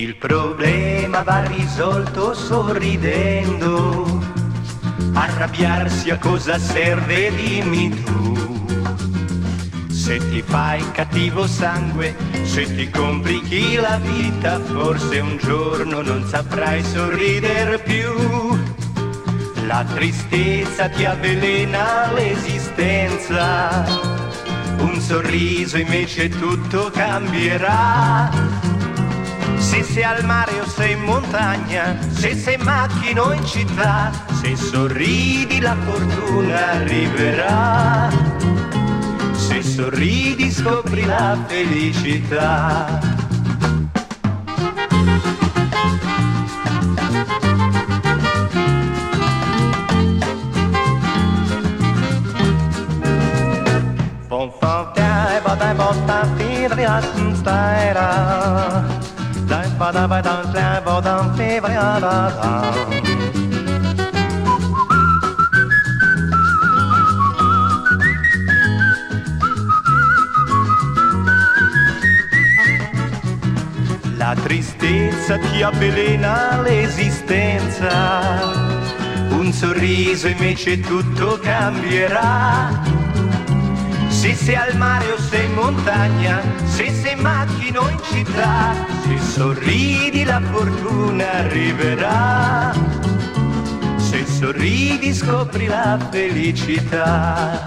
Il problema va risolto sorridendo. Arrabbiarsi a cosa serve, dimmi tu. Se ti fai cattivo sangue, se ti complichi la vita, forse un giorno non saprai sorridere più. La tristezza ti avvelena l'esistenza, un sorriso invece tutto cambierà. Se sei al mare o sei in montagna, se sei in macchina o in città, se sorridi la fortuna arriverà. Se sorridi scopri la felicità. La tristezza ti avvelena l'esistenza, un sorriso invece tutto cambierà. Se sei al mare o sei in montagna, se sei in macchina o in città, se sorridi la fortuna arriverà. Se sorridi scopri la felicità.